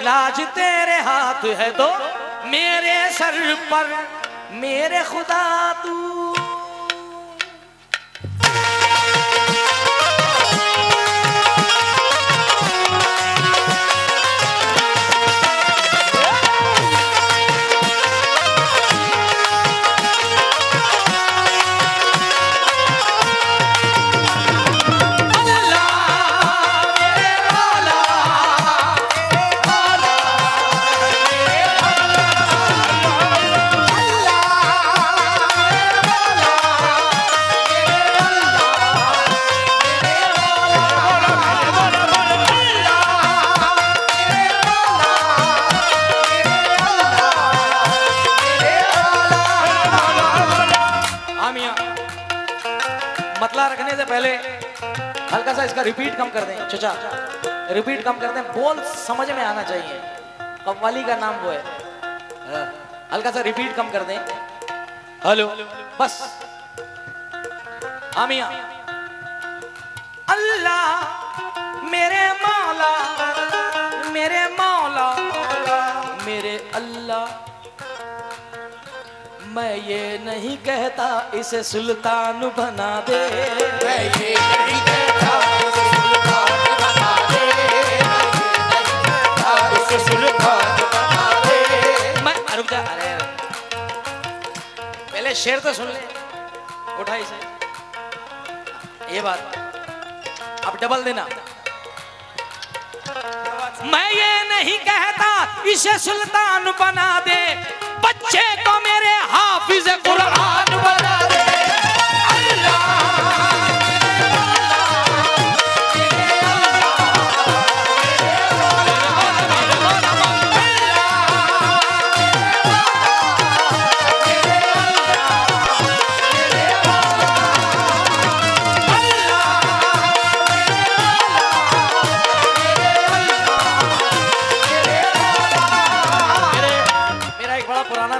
लाज तेरे हाथ है तो मेरे सर पर मेरे खुदा तू। मतला रखने से पहले हल्का सा इसका रिपीट कम कर दें चचा, रिपीट कम कर दें, बोल समझ में आना चाहिए। कव्वाली का नाम वो है, हल्का सा रिपीट कम कर दें। हेलो बस। हाँ मियां। अल्लाह मेरे मौला मेरे मौला मेरे अल्लाह, मैं ये नहीं कहता इसे सुल्तान बना दे, मैं ये नहीं कहता इसे सुल्तान बना दे, इसे सुल्तान बना दे। मैं रुक जा, अरे पहले शेर तो सुन ले, उठा इसे, ये बात अब डबल देना। मैं ये नहीं कहता इसे सुल्तान बना दे, बच्चे को मेरे हाफिज कुरान बना दे।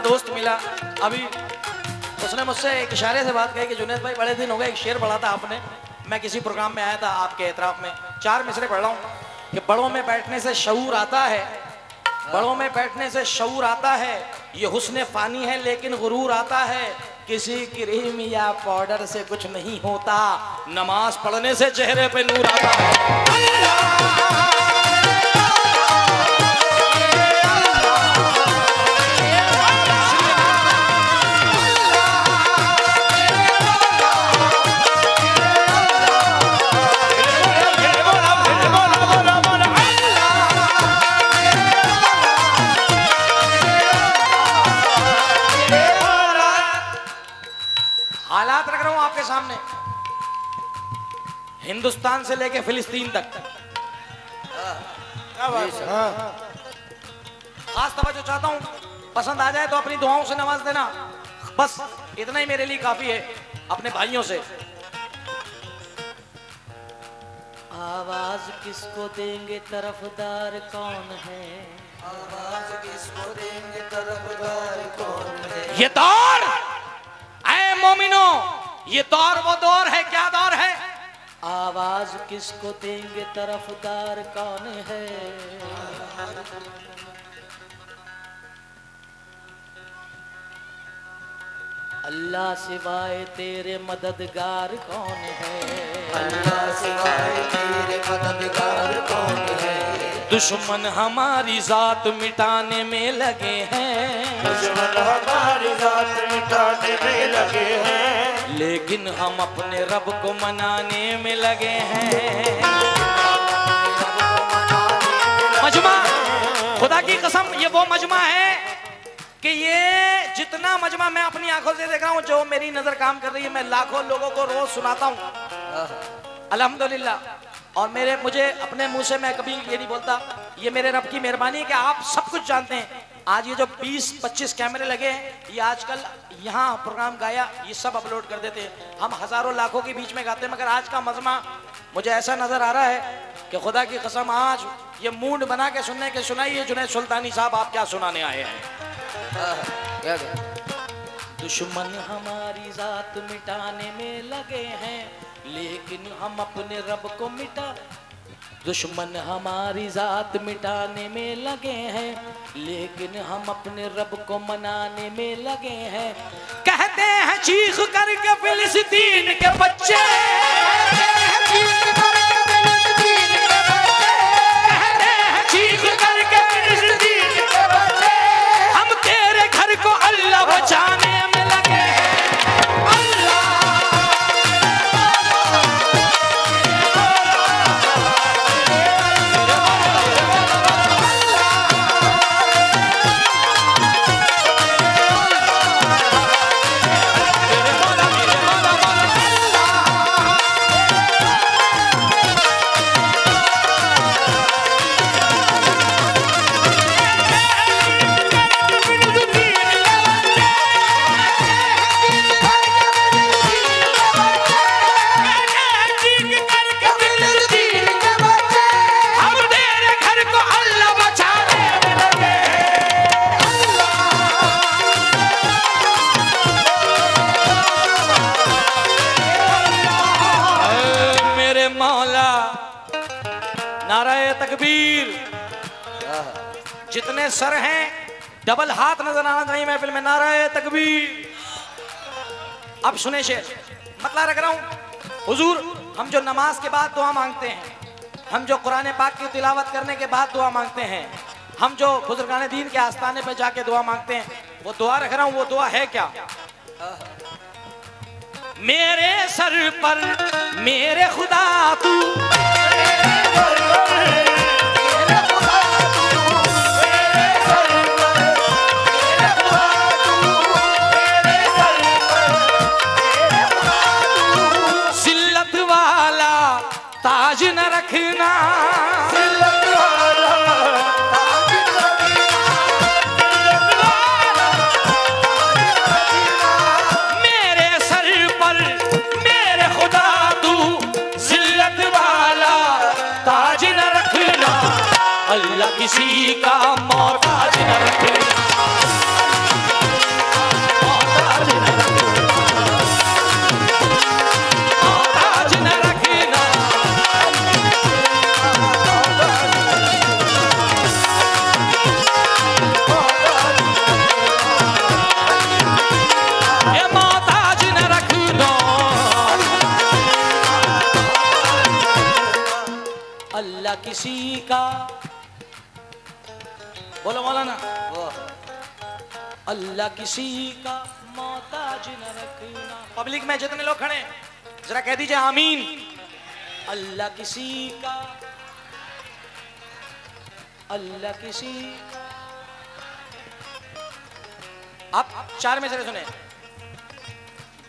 दोस्त मिला अभी, उसने मुझसे एक इशारे से बात कही कि जुनैद भाई बड़े दिन हो गए, एक शेर पढ़ा था आपने, मैं किसी प्रोग्राम में आया था आपके एतराफ में, 4 मिसरे पढ़ रहा हूँ कि बड़ों में बैठने से शऊर आता है, बड़ों में बैठने से शऊर आता है, ये हुस्न फानी है लेकिन गुरूर आता है, किसी क्रीम या पाउडर से कुछ नहीं होता, नमाज पढ़ने से चेहरे पे नूर आता है। हालात रख रहा हूं आपके सामने, हिंदुस्तान से लेके फिलिस्तीन तक। खास तवज्जो चाहता हूं, पसंद आ जाए तो अपनी दुआओं से नवाज देना, बस इतना ही मेरे लिए काफी है अपने भाइयों से। आवाज किसको देंगे तरफदार कौन है, आवाज किसको देंगे तरफदार कौन है, ये दौर ऐ मोमिनो, ये दौर वो दौर है, क्या दौर है, आवाज किसको देंगे तरफदार कौन है, अल्लाह सिवाय तेरे मददगार कौन है, अल्लाह सिवाय तेरे मददगार कौन है, दुश्मन हमारी जात मिटाने में लगे हैं, दुश्मन हमारी जात मिटाने में लगे हैं, लेकिन हम अपने रब को मनाने में लगे हैं। मजमा, खुदा की कसम ये वो मजमा है कि ये जितना मजमा मैं अपनी आंखों से देख रहा हूँ, जो मेरी नजर काम कर रही है, मैं लाखों लोगों को रोज सुनाता हूँ अल्हम्दुलिल्लाह। और मुझे अपने मुंह से मैं कभी ये नहीं बोलता, ये मेरे रब की मेहरबानी है कि आप सब कुछ जानते हैं। आज ये जो 20-25 कैमरे लगे हैं, ये आजकल यहाँ प्रोग्राम गाया ये सब अपलोड कर देते हैं, हम हजारों लाखों के बीच में गाते हैं, मगर आज का मजमा मुझे ऐसा नजर आ रहा है कि खुदा की कसम आज ये मूड बना के सुनने के सुनाइए जुनैद सुल्तानी साहब आप क्या सुनाने आए हैं। दुश्मन हमारी जात मिटाने में लगे हैं, लेकिन हम अपने रब को मिटा, दुश्मन हमारी जात मिटाने में लगे हैं, लेकिन हम अपने रब को मनाने में लगे हैं। कहते हैं चीख करके फिलिस्तीन के बच्चे, कहते हैं चीख करके फिलिस्तीन के बच्चे, हम तेरे घर को अल्लाह बचाने में लगे हैं। जितने सर हैं डबल हाथ नजर आना चाहिए महफिल में। नाराए तकबीर। अब सुने शेर, मतलब रख रहा हूं हुजूर, हम जो नमाज के बाद दुआ मांगते हैं, हम जो कुरान पाक की तिलावत करने के बाद दुआ मांगते हैं, हम जो बुजुर्गान दीन के आस्थाने पे जाके दुआ मांगते हैं, वो दुआ रख रहा हूं, वो दुआ है क्या? मेरे सर पर मेरे खुदा तू, ताज न रखना, मेरे सर पर मेरे खुदा तू जिल्लत वाला ताज न रखना, अल्लाह किसी का मोहताज न रखना, मोहताज न रखना, मोहताज न रखना। अल्लाह किसी का, बोलो मौलाना, अल्लाह किसी का मोहताज न रखना। पब्लिक में जितने लोग खड़े जरा कह दीजिए आमीन। अल्लाह किसी का, अल्लाह किसी। आप चार में से सुने।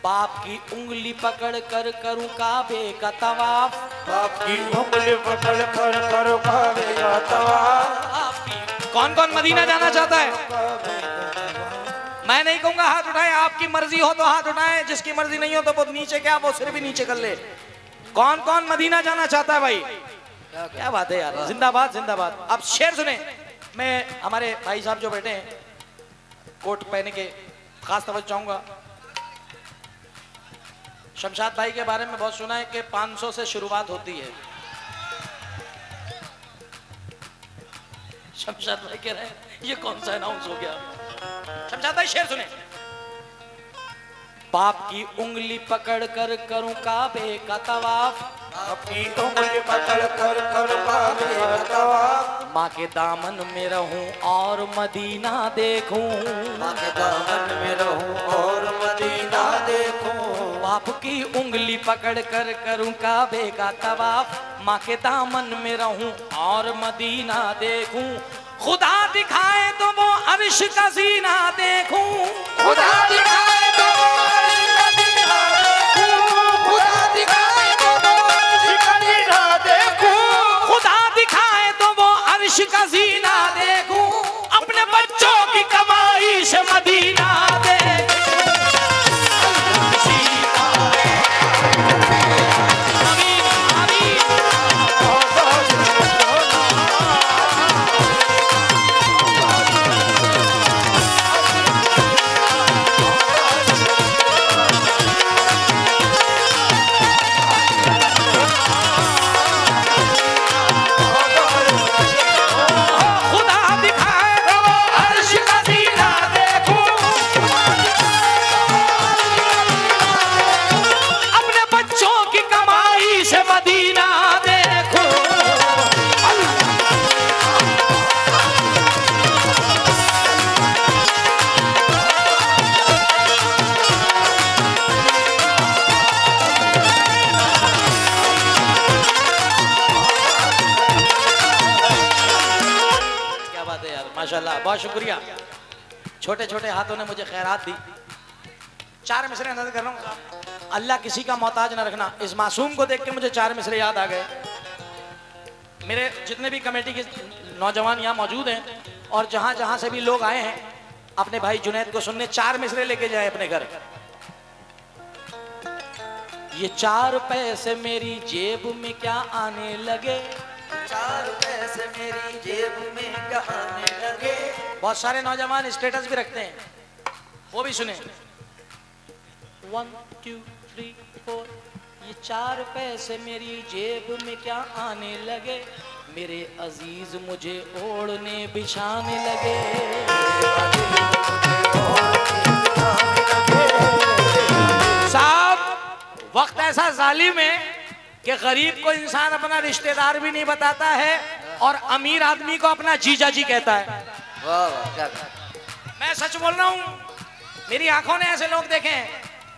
बाप की उंगली पकड़ कर करूं काबे का तवाफ, बाप की उंगली पकड़ कर करूं काबे का तवाफ। कौन कौन मदीना जाना चाहता है? मैं नहीं कहूंगा हाथ उठाए, आपकी मर्जी हो तो हाथ उठाए, जिसकी मर्जी नहीं हो तो वो नीचे, क्या वो सिर भी नीचे कर ले। कौन कौन मदीना जाना चाहता है भाई? क्या बात है यार, जिंदाबाद जिंदाबाद। अब शेर सुने। मैं हमारे भाई साहब जो बैठे हैं कोट पहने के, खास तवज्जो चाहूंगा। शमशाद भाई के बारे में बहुत सुना है कि 500 से शुरुआत होती है। शमशाद भाई कह रहे हैं ये कौन सा अनाउंस हो गया? शमशाद भाई शेर सुने। बाप की उंगली पकड़ कर करूं काबे का तवाफ, अपनी उंगली पकड़ कर करूं काबे का तवाफ। माँ के दामन में रहूं और मदीना देखूं, माँ के दामन में रहूं और मदीना देखूं। बाप की उंगली पकड़ कर करूं काबे का तवाफ, माँ के दामन में रहूं और मदीना देखूं। खुदा दिखाए तो वो अर्श का जीना देखूं, खुदा दिखाए तो वो अर्श का जीना देखूं, खुदा दिखाए तो वो अर्श का जीना देखूं, खुदा दिखाए तो वो अर्श का जीना देखूं, अपने बच्चों की कमाई से मदीना देखूं। माशाल्लाह, बहुत शुक्रिया। छोटे छोटे हाथों ने मुझे खैरात दी। 4 मिसरे नजर कर रहा हूँ। अल्लाह किसी का मोहताज न रखना। इस मासूम को देख के मुझे 4 मिसरे याद आ गए। मेरे जितने भी कमेटी के नौजवान यहाँ मौजूद हैं और जहाँ जहाँ से भी लोग आए हैं अपने भाई जुनैद को सुनने, 4 मिसरे लेके जाए अपने घर। ये 4 पैसे मेरी जेब में क्या आने लगे, 4 पैसे मेरी जेब में क्या आने लगे। बहुत सारे नौजवान स्टेटस भी रखते हैं, वो भी सुने। 1 2 3 4 ये 4 पैसे मेरी जेब में क्या आने लगे, मेरे अजीज मुझे ओढ़ने बिछाने लगे। साहब वक्त ऐसा जालिम है कि गरीब को इंसान अपना रिश्तेदार भी नहीं बताता है और अमीर आदमी को अपना जीजा जी कहता है। वाह वाह, क्या कहा। मैं सच बोल रहा हूँ, मेरी आंखों ने ऐसे लोग देखे हैं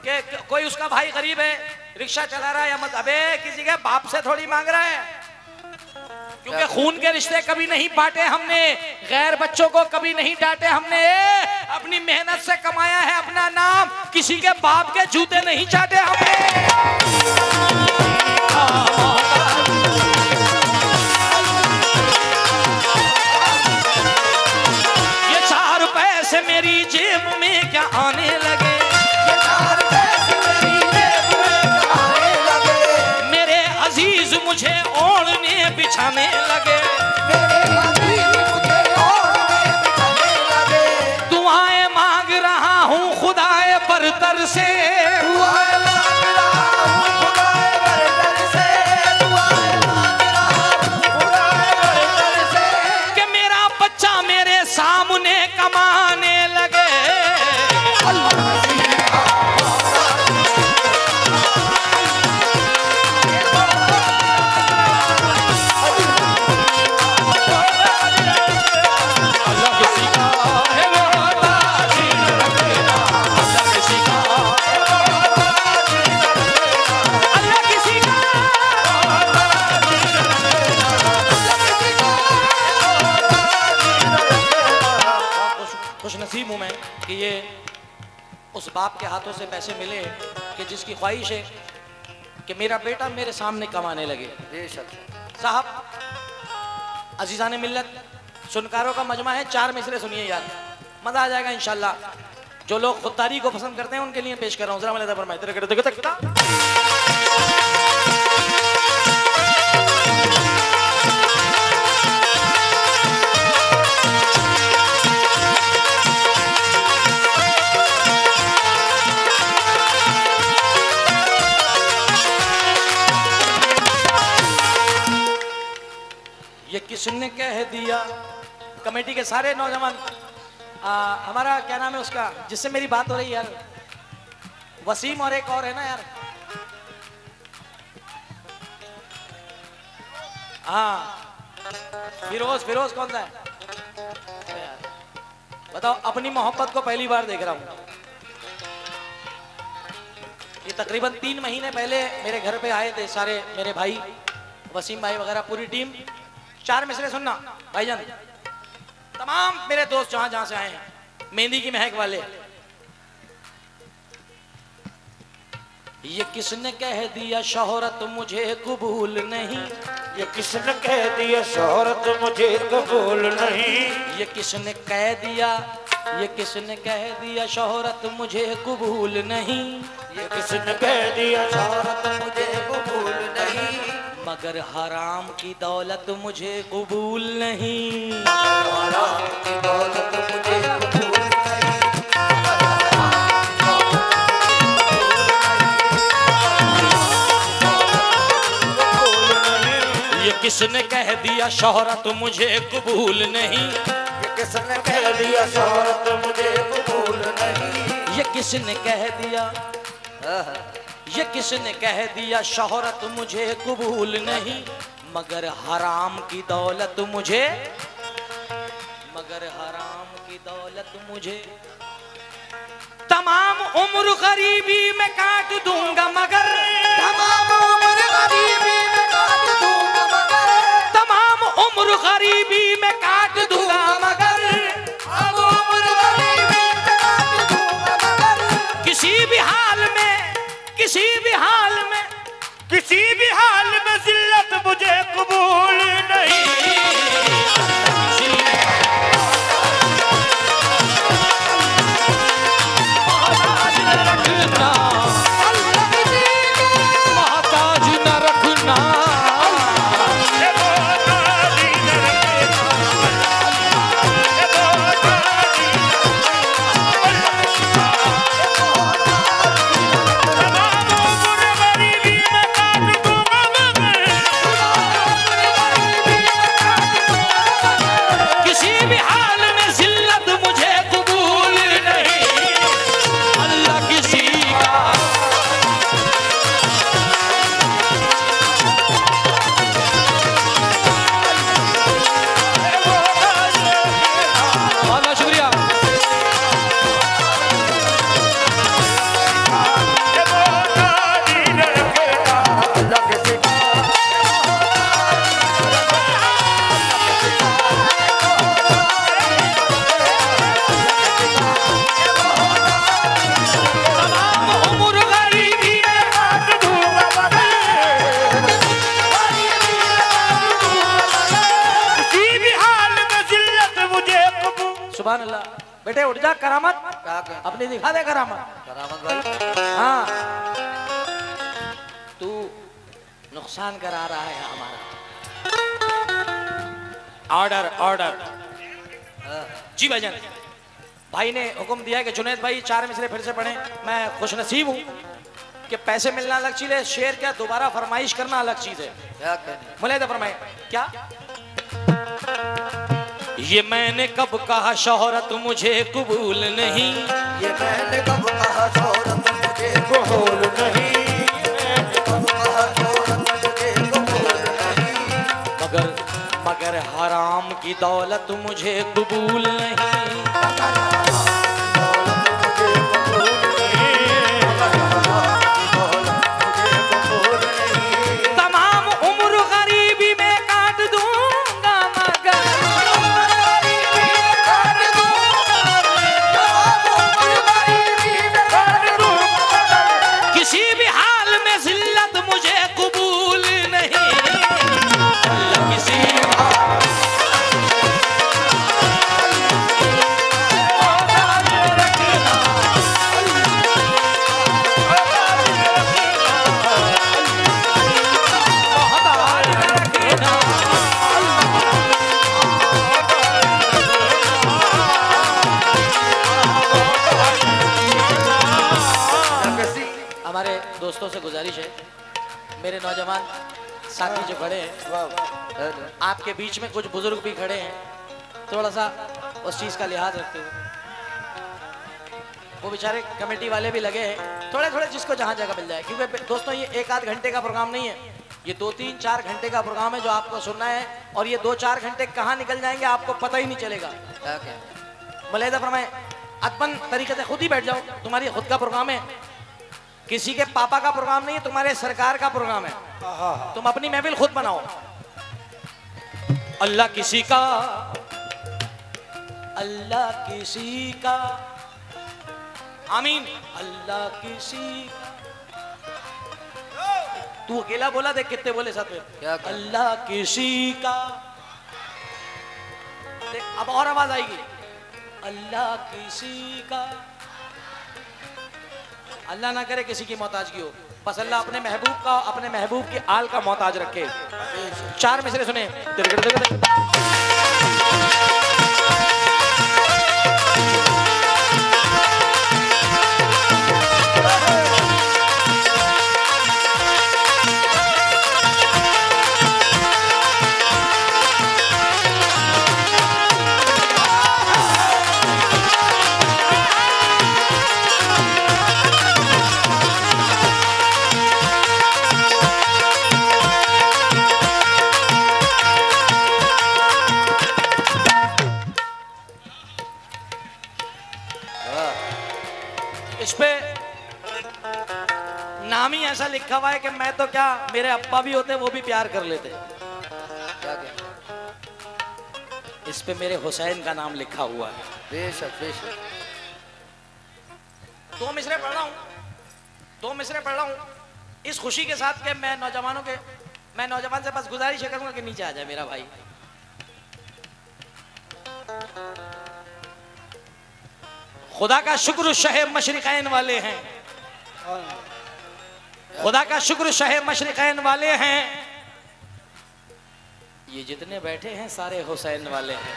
कि कोई उसका भाई गरीब है, रिक्शा चला रहा है या मत, अबे किसी के बाप से थोड़ी मांग रहा है, क्योंकि खून के रिश्ते कभी नहीं बांटे हमने, गैर बच्चों को कभी नहीं डांटे हमने, अपनी मेहनत से कमाया है अपना नाम, किसी के बाप के जूते नहीं चाटे हमने। ये 4 पैसे मेरी जेब में क्या आने लगे, ये 4 पैसे मेरी जेब में क्या आने लगे, मेरे अजीज मुझे ओढ़ने बिछाने लगे, मेरे अजीज मुझे ओढ़ने बिछाने लगे। दुआएं मांग रहा हूँ खुदाए बरतर से, दुआएं मांग रहा हूँ खुदाए बरतर से, दुआएं मांग रहा हूँ खुदाए बरतर से, कि मेरा बच्चा मेरे सामने कमाने लगे। खुश नसीब हूं मैं कि ये उस बाप के हाथों से पैसे मिले कि जिसकी ख्वाहिश है कि मेरा बेटा मेरे सामने कमाने लगे। बेशक साहब अजीज़ान मिल्लत, सुनकारों का मजमा है, 4 मिसरे सुनिए यार, मजा आ जाएगा इंशाल्लाह। जो लोग खुददारी को पसंद करते हैं उनके लिए पेश कर रहा हूँ। जरा मैं फरमाए तेरे कर सकता। ये किसने कह दिया, कमेटी के सारे नौजवान, हमारा क्या नाम है उसका जिससे मेरी बात हो रही है यार, वसीम और एक और है ना यार, हाँ फिरोज कौन सा है यार? बताओ, अपनी मोहब्बत को पहली बार देख रहा हूँ। ये तकरीबन 3 महीने पहले मेरे घर पे आए थे सारे मेरे भाई, वसीम भाई वगैरह पूरी टीम। 4 मिसरे सुनना भाईजान, तमाम मेरे दोस्त जहां जहां से आए हैं, मेहंदी की महक वाले। ये किसने कह दिया शोहरत मुझे कबूल नहीं, ये किसने कह दिया शोहरत मुझे कबूल नहीं, ये किसने कह दिया, ये किसने कह दिया शोहरत मुझे कबूल नहीं, ये किसने कह दिया शोहरत मुझे कबूल नहीं, मगर हराम की दौलत मुझे कबूल नहीं, हराम की दौलत मुझे कबूल नहीं, ये किसने कह दिया शोहरत मुझे कबूल नहीं, ये किसने कह दिया शोहरत मुझे कबूल नहीं, ये किसने कह दिया, ये किसने कह दिया शोहरत मुझे कबूल नहीं, मगर हराम की दौलत मुझे, मगर हराम की दौलत मुझे तमाम उम्र गरीबी में काट दूंगा, मगर तमाम उम्र गरीबी में काट दूंगा, मगर तमाम उम्र गरीबी में काट दूंगा, मगर सुभान अल्लाह। बेटे उठ जा, करामत क्या कहें? अपनी दिखा दे करामत। करामत भाई। हाँ तू नुकसान करा रहा है हमारा। Order order. जी भाईजान, भाई ने हुक्म दिया कि जुनैद भाई 4 मिसरे फिर से पढ़े। मैं खुशनसीब हूँ कि पैसे मिलना अलग चीज है, शेर क्या दोबारा फरमाइश करना अलग चीज है। क्या कहने? मुलायदा फरमाए क्या? ये मैंने कब कहा शोहरत मुझे कबूल नहीं, ये मैंने कब कहा शोहरत मुझे कबूल नहीं, कब कहा शोहरत मुझे कबूल नहीं, मगर मगर हराम की दौलत मुझे कबूल नहीं। तमाम उम्र गरीबी में काट दूंगा मगर किसी भी हाल में जिल्लत मुझे कबूल नहीं। किसी दोस्तों से गुजारिश है, मेरे नौजवान साथी जो खड़े हैं, आपके बीच में कुछ बुजुर्ग भी खड़े हैं, थोड़ा सा उस चीज का लिहाज रखते हुए। वो बेचारे कमेटी वाले भी लगे हैं, थोड़े थोड़े जिसको जहां जगह मिल जाए, क्योंकि दोस्तों ये 1 आध घंटे का प्रोग्राम नहीं है, ये 2 3 4 घंटे का प्रोग्राम है जो आपको सुनना है। और ये 2 4 घंटे कहाँ निकल जाएंगे आपको पता ही नहीं चलेगा। मुलाहिदा फरमाए, अदबन तरीके से खुद ही बैठ जाओ, तुम्हारी खुद का प्रोग्राम है, किसी के पापा का प्रोग्राम नहीं है, तुम्हारे सरकार का प्रोग्राम है। तुम अपनी महफिल खुद बनाओ। अल्लाह किसी का, अल्लाह किसी का, आमीन। अल्लाह किसी का, तू अकेला बोला, देख कितने बोले साथ में। क्या अल्लाह किसी का, देख अब और आवाज आएगी। अल्लाह किसी का, अल्लाह ना करे किसी की मोहताजगी हो, बस अल्लाह अपने महबूब का, अपने महबूब के आल का मोहताज रखे। 4 मिसरे सुने। इस पे नाम ही ऐसा लिखा हुआ है कि मैं तो क्या, मेरे अब्बा भी होते वो भी प्यार कर लेते। इस पे मेरे हुसैन का नाम लिखा हुआ है। बेशक बेशक। 2 मिसरे पढ़ रहा हूँ, 2 मिसरे पढ़ रहा हूँ इस खुशी के साथ कि मैं नौजवान से बस गुजारिश करूंगा कि नीचे आ जाए मेरा भाई। खुदा का शुक्र शहे मशरिकैन वाले हैं, खुदा का शुक्र शहे मशरिकैन वाले हैं, ये जितने बैठे हैं सारे हुसैन वाले हैं।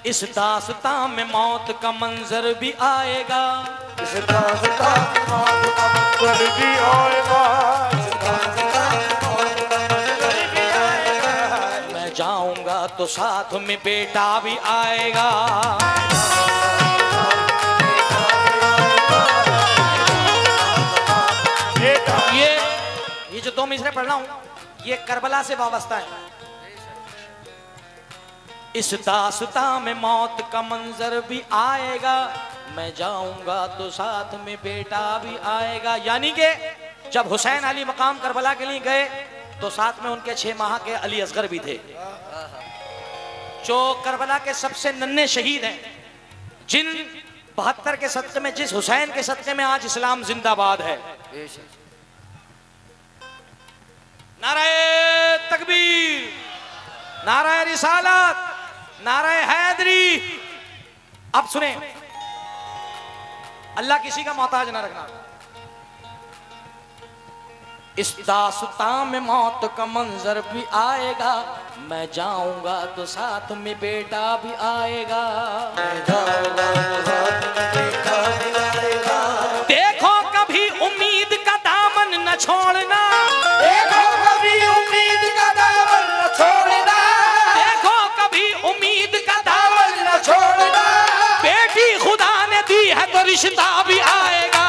इस दास्तां में मौत का मंजर भी आएगा, इस दास्तां में मौत का मंजर भी आएगा, तो साथ में बेटा भी आएगा। ये जो 2 मिसरे पढ़ रहा हूं, ये करबला से वाबस्ता है। इस दास्तां में मौत का मंजर भी आएगा, मैं जाऊंगा तो साथ में बेटा भी आएगा। यानी कि जब हुसैन अली मकाम करबला के लिए गए तो साथ में उनके 6 माह के अली असगर भी थे, जो करबला के सबसे नन्हे शहीद हैं, जिन 72 के सदक़े में, जिस हुसैन के सदक़े में आज इस्लाम जिंदाबाद है। नाराए तकबीर, नाराए रिसालत, नाराए हैदरी। अब सुने, अल्लाह किसी का मोहताज ना रखना। इस दास्तां में मौत का मंजर भी आएगा, मैं जाऊंगा तो साथ में बेटा भी आएगा। देखो कभी उम्मीद का दामन न छोड़ना, देखो कभी उम्मीद का दामन न छोड़ना, देखो कभी उम्मीद का दामन न छोड़ना। बेटी खुदा ने दी है तो रिश्ता भी आएगा।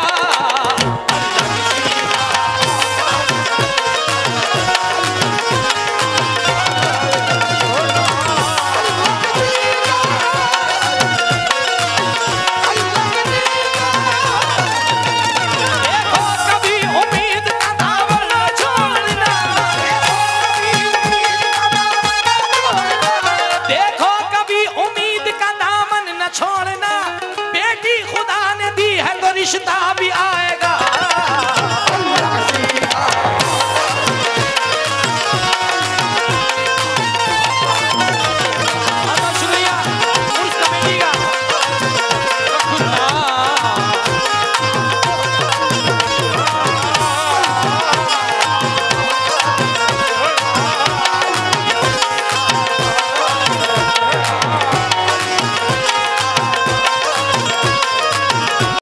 रिश्ता भी आएगा।